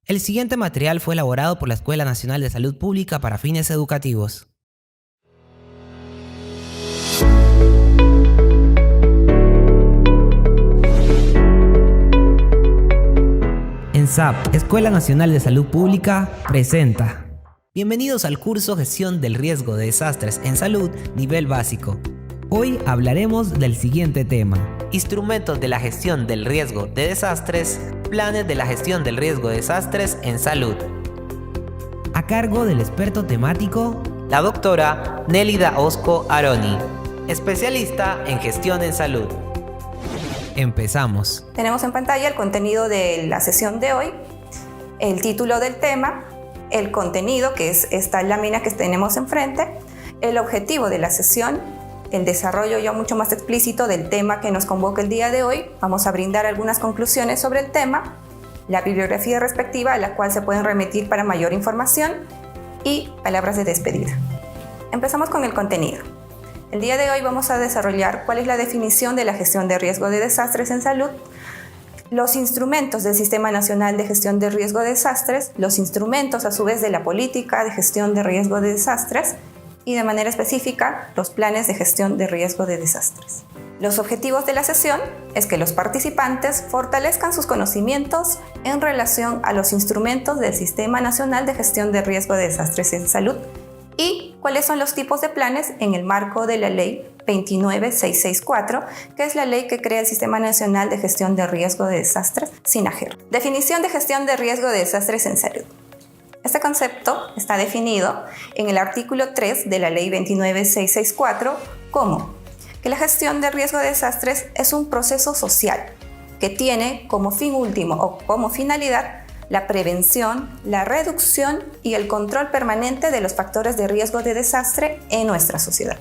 El siguiente material fue elaborado por la Escuela Nacional de Salud Pública para fines educativos. ENSAP, Escuela Nacional de Salud Pública, presenta. Bienvenidos al curso Gestión del Riesgo de Desastres en Salud, nivel básico. Hoy hablaremos del siguiente tema: instrumentos de la gestión del riesgo de desastres, planes de la gestión del riesgo de desastres en salud. A cargo del experto temático, la doctora Nélida Osco Aroni, especialista en gestión en salud. Empezamos. Tenemos en pantalla el contenido de la sesión de hoy, el título del tema, el contenido, que es esta lámina que tenemos enfrente, el objetivo de la sesión, el desarrollo ya mucho más explícito del tema que nos convoca el día de hoy. Vamos a brindar algunas conclusiones sobre el tema, la bibliografía respectiva a la cual se pueden remitir para mayor información y palabras de despedida. Empezamos con el contenido. El día de hoy vamos a desarrollar cuál es la definición de la gestión de riesgo de desastres en salud, los instrumentos del Sistema Nacional de Gestión de Riesgo de Desastres, los instrumentos a su vez de la política de gestión de riesgo de desastres y de manera específica los planes de gestión de riesgo de desastres. Los objetivos de la sesión es que los participantes fortalezcan sus conocimientos en relación a los instrumentos del Sistema Nacional de Gestión de Riesgo de Desastres en Salud y cuáles son los tipos de planes en el marco de la Ley 29664, que es la ley que crea el Sistema Nacional de Gestión de Riesgo de Desastres, SINAGER. Definición de gestión de riesgo de desastres en salud. Este concepto está definido en el artículo 3 de la Ley 29664 como que la gestión de riesgo de desastres es un proceso social que tiene como fin último o como finalidad la prevención, la reducción y el control permanente de los factores de riesgo de desastre en nuestra sociedad.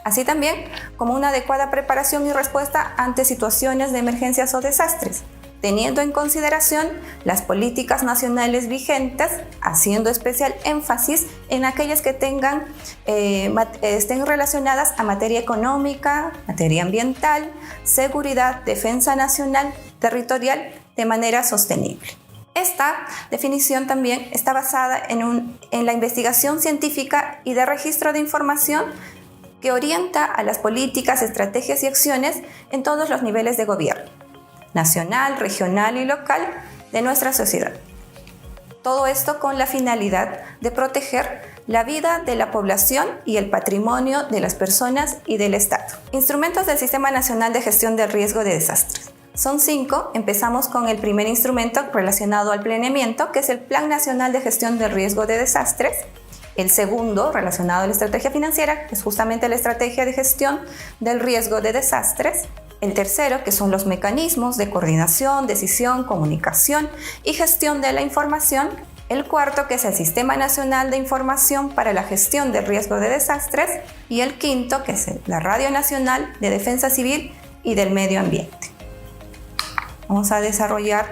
Así también como una adecuada preparación y respuesta ante situaciones de emergencias o desastres, teniendo en consideración las políticas nacionales vigentes, haciendo especial énfasis en aquellas que estén relacionadas a materia económica, materia ambiental, seguridad, defensa nacional, territorial, de manera sostenible. Esta definición también está basada en la investigación científica y de registro de información que orienta a las políticas, estrategias y acciones en todos los niveles de gobierno, nacional, regional y local de nuestra sociedad. Todo esto con la finalidad de proteger la vida de la población y el patrimonio de las personas y del Estado. Instrumentos del Sistema Nacional de Gestión del Riesgo de Desastres. Son 5. Empezamos con el primer instrumento relacionado al planeamiento, que es el Plan Nacional de Gestión del Riesgo de Desastres. El segundo, relacionado a la estrategia financiera, que es justamente la estrategia de gestión del riesgo de desastres. El tercero, que son los mecanismos de coordinación, decisión, comunicación y gestión de la información. El cuarto, que es el Sistema Nacional de Información para la Gestión del Riesgo de Desastres. Y el quinto, que es la Radio Nacional de Defensa Civil y del Medio Ambiente. Vamos a desarrollar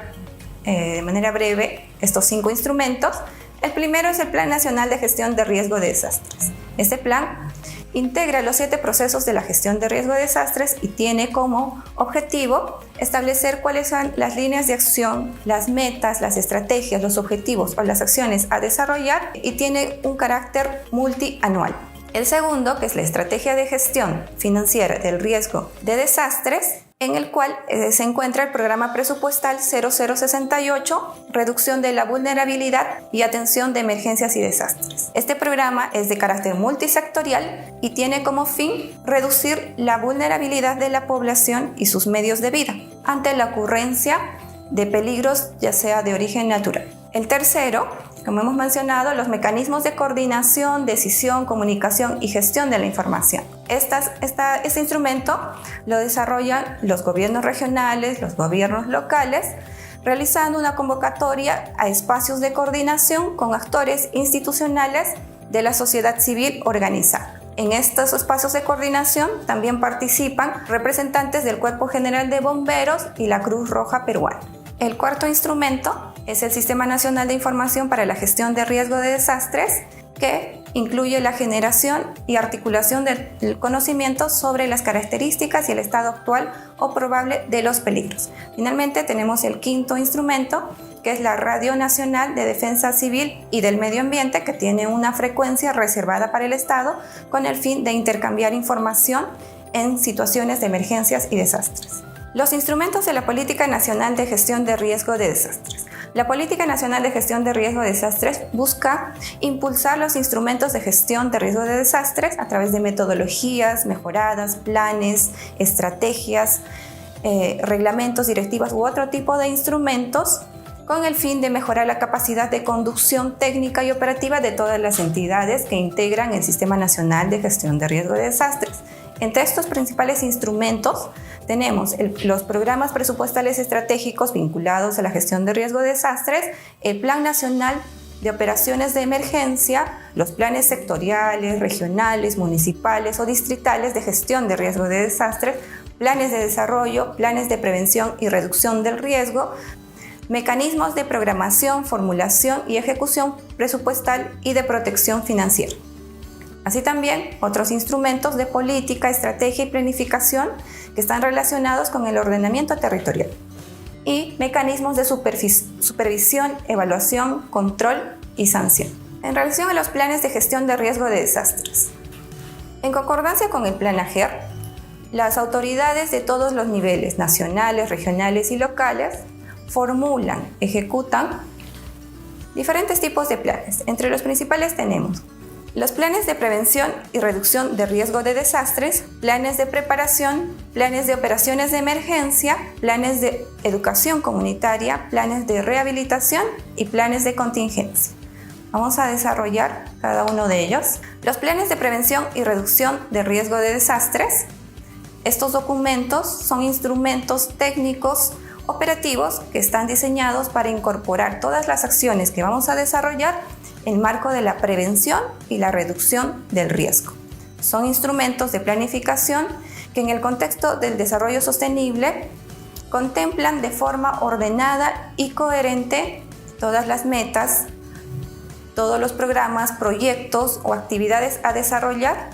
de manera breve estos 5 instrumentos. El primero es el Plan Nacional de Gestión de Riesgo de Desastres. Este plan integra los 7 procesos de la gestión de riesgo de desastres y tiene como objetivo establecer cuáles son las líneas de acción, las metas, las estrategias, los objetivos o las acciones a desarrollar y tiene un carácter multianual. El segundo, que es la Estrategia de Gestión Financiera del Riesgo de Desastres, en el cual se encuentra el programa presupuestal 0068, reducción de la vulnerabilidad y atención de emergencias y desastres. Este programa es de carácter multisectorial y tiene como fin reducir la vulnerabilidad de la población y sus medios de vida ante la ocurrencia de peligros, ya sea de origen natural. El tercero, como hemos mencionado, los mecanismos de coordinación, decisión, comunicación y gestión de la información. Este instrumento lo desarrollan los gobiernos regionales, los gobiernos locales, realizando una convocatoria a espacios de coordinación con actores institucionales de la sociedad civil organizada. En estos espacios de coordinación también participan representantes del Cuerpo General de Bomberos y la Cruz Roja Peruana. El cuarto instrumento es el Sistema Nacional de Información para la Gestión de Riesgo de Desastres, que incluye la generación y articulación del conocimiento sobre las características y el estado actual o probable de los peligros. Finalmente tenemos el quinto instrumento, que es la Radio Nacional de Defensa Civil y del Medio Ambiente, que tiene una frecuencia reservada para el Estado con el fin de intercambiar información en situaciones de emergencias y desastres. Los instrumentos de la Política Nacional de Gestión de Riesgo de Desastres. La Política Nacional de Gestión de Riesgo de Desastres busca impulsar los instrumentos de gestión de riesgo de desastres a través de metodologías mejoradas, planes, estrategias, reglamentos, directivas u otro tipo de instrumentos con el fin de mejorar la capacidad de conducción técnica y operativa de todas las entidades que integran el Sistema Nacional de Gestión de Riesgo de Desastres. Entre estos principales instrumentos tenemos los programas presupuestales estratégicos vinculados a la gestión de riesgo de desastres, el Plan Nacional de Operaciones de Emergencia, los planes sectoriales, regionales, municipales o distritales de gestión de riesgo de desastres, planes de desarrollo, planes de prevención y reducción del riesgo, mecanismos de programación, formulación y ejecución presupuestal y de protección financiera. Así también otros instrumentos de política, estrategia y planificación que están relacionados con el ordenamiento territorial y mecanismos de supervisión, evaluación, control y sanción. En relación a los planes de gestión de riesgo de desastres, en concordancia con el Plan AGER, las autoridades de todos los niveles, nacionales, regionales y locales, formulan, ejecutan diferentes tipos de planes. Entre los principales tenemos los planes de prevención y reducción de riesgo de desastres, planes de preparación, planes de operaciones de emergencia, planes de educación comunitaria, planes de rehabilitación y planes de contingencia. Vamos a desarrollar cada uno de ellos. Los planes de prevención y reducción de riesgo de desastres. Estos documentos son instrumentos técnicos operativos que están diseñados para incorporar todas las acciones que vamos a desarrollar en marco de la prevención y la reducción del riesgo. Son instrumentos de planificación que en el contexto del desarrollo sostenible contemplan de forma ordenada y coherente todas las metas, todos los programas, proyectos o actividades a desarrollar.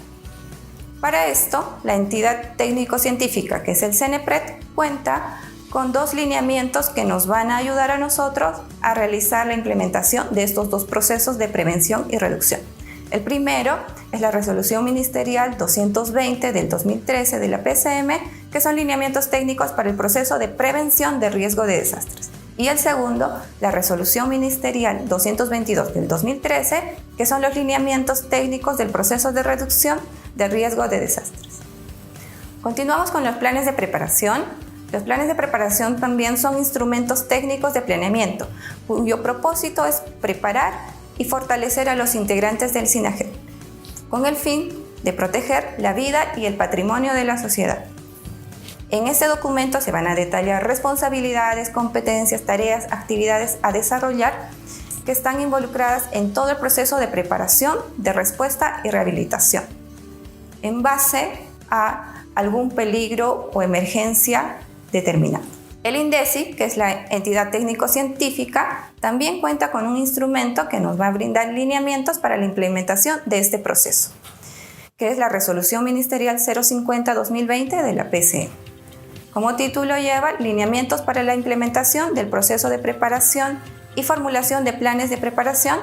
Para esto, la entidad técnico-científica, que es el CENEPRED, cuenta con dos lineamientos que nos van a ayudar a nosotros a realizar la implementación de estos dos procesos de prevención y reducción. El primero es la Resolución Ministerial 220 del 2013 de la PCM, que son lineamientos técnicos para el proceso de prevención de riesgo de desastres. Y el segundo, la Resolución Ministerial 222 del 2013, que son los lineamientos técnicos del proceso de reducción de riesgo de desastres. Continuamos con los planes de preparación. Los planes de preparación también son instrumentos técnicos de planeamiento, cuyo propósito es preparar y fortalecer a los integrantes del SINAGED, con el fin de proteger la vida y el patrimonio de la sociedad. En este documento se van a detallar responsabilidades, competencias, tareas, actividades a desarrollar que están involucradas en todo el proceso de preparación, de respuesta y rehabilitación, en base a algún peligro o emergencia determinado. El INDECI, que es la entidad técnico-científica, también cuenta con un instrumento que nos va a brindar lineamientos para la implementación de este proceso, que es la Resolución Ministerial 050-2020 de la PCM. Como título lleva lineamientos para la implementación del proceso de preparación y formulación de planes de preparación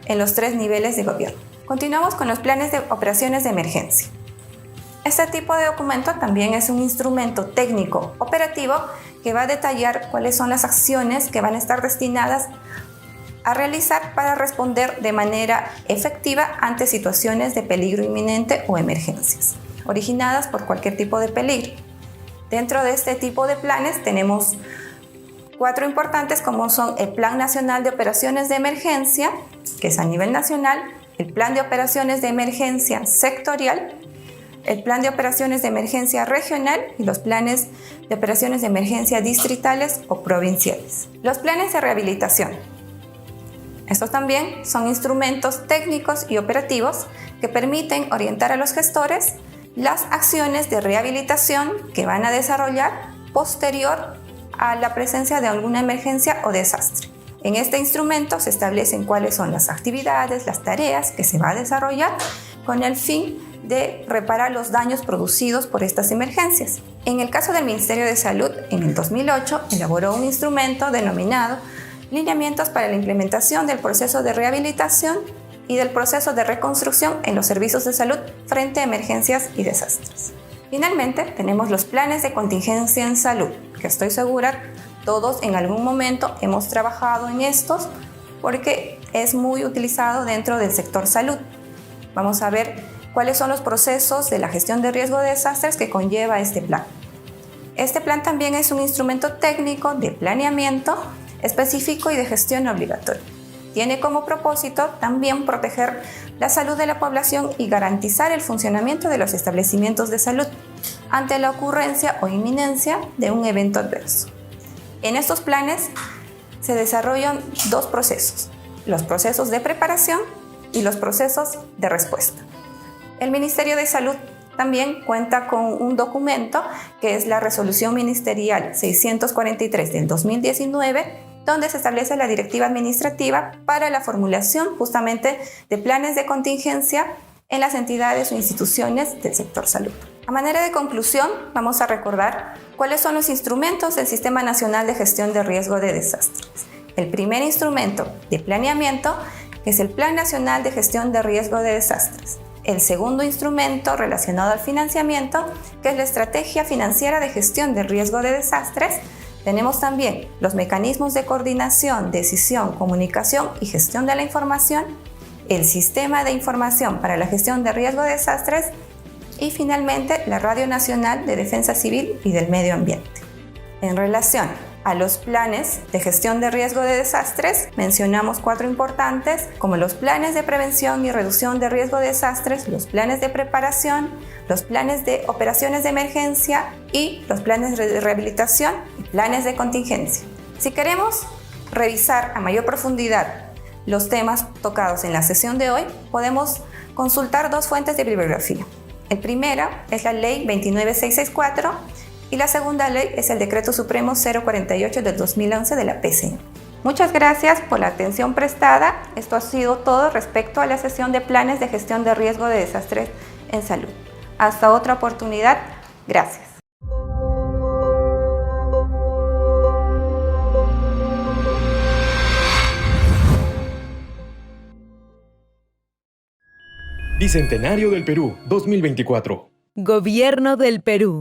en los 3 niveles de gobierno. Continuamos con los planes de operaciones de emergencia. Este tipo de documento también es un instrumento técnico operativo que va a detallar cuáles son las acciones que van a estar destinadas a realizar para responder de manera efectiva ante situaciones de peligro inminente o emergencias originadas por cualquier tipo de peligro. Dentro de este tipo de planes tenemos 4 importantes, como son el Plan Nacional de Operaciones de Emergencia, que es a nivel nacional, el Plan de Operaciones de Emergencia sectorial, el Plan de Operaciones de Emergencia regional y los planes de operaciones de emergencia distritales o provinciales. Los planes de rehabilitación. Estos también son instrumentos técnicos y operativos que permiten orientar a los gestores las acciones de rehabilitación que van a desarrollar posterior a la presencia de alguna emergencia o desastre. En este instrumento se establecen cuáles son las actividades, las tareas que se va a desarrollar con el fin de reparar los daños producidos por estas emergencias. En el caso del Ministerio de Salud, en el 2008 elaboró un instrumento denominado lineamientos para la implementación del proceso de rehabilitación y del proceso de reconstrucción en los servicios de salud frente a emergencias y desastres. Finalmente, tenemos los planes de contingencia en salud, que estoy segura todos en algún momento hemos trabajado en estos porque es muy utilizado dentro del sector salud. Vamos a ver cuáles son los procesos de la gestión de riesgo de desastres que conlleva este plan. Este plan también es un instrumento técnico de planeamiento específico y de gestión obligatoria. Tiene como propósito también proteger la salud de la población y garantizar el funcionamiento de los establecimientos de salud ante la ocurrencia o inminencia de un evento adverso. En estos planes se desarrollan dos procesos, los procesos de preparación y los procesos de respuesta. El Ministerio de Salud también cuenta con un documento que es la Resolución Ministerial 643 del 2019, donde se establece la directiva administrativa para la formulación justamente de planes de contingencia en las entidades o instituciones del sector salud. A manera de conclusión, vamos a recordar cuáles son los instrumentos del Sistema Nacional de Gestión de Riesgo de Desastres. El primer instrumento de planeamiento es el Plan Nacional de Gestión de Riesgo de Desastres. El segundo instrumento relacionado al financiamiento, que es la Estrategia Financiera de Gestión del Riesgo de Desastres. Tenemos también los mecanismos de coordinación, decisión, comunicación y gestión de la información, el Sistema de Información para la Gestión de Riesgo de Desastres y finalmente la Radio Nacional de Defensa Civil y del Medio Ambiente. En relación a los planes de gestión de riesgo de desastres, mencionamos 4 importantes, como los planes de prevención y reducción de riesgo de desastres, los planes de preparación, los planes de operaciones de emergencia y los planes de rehabilitación y planes de contingencia. Si queremos revisar a mayor profundidad los temas tocados en la sesión de hoy, podemos consultar 2 fuentes de bibliografía. El primero es la Ley 29664 y la segunda ley es el Decreto Supremo 048 del 2011 de la PCM. Muchas gracias por la atención prestada. Esto ha sido todo respecto a la sesión de planes de gestión de riesgo de desastres en salud. Hasta otra oportunidad. Gracias. Bicentenario del Perú 2024. Gobierno del Perú.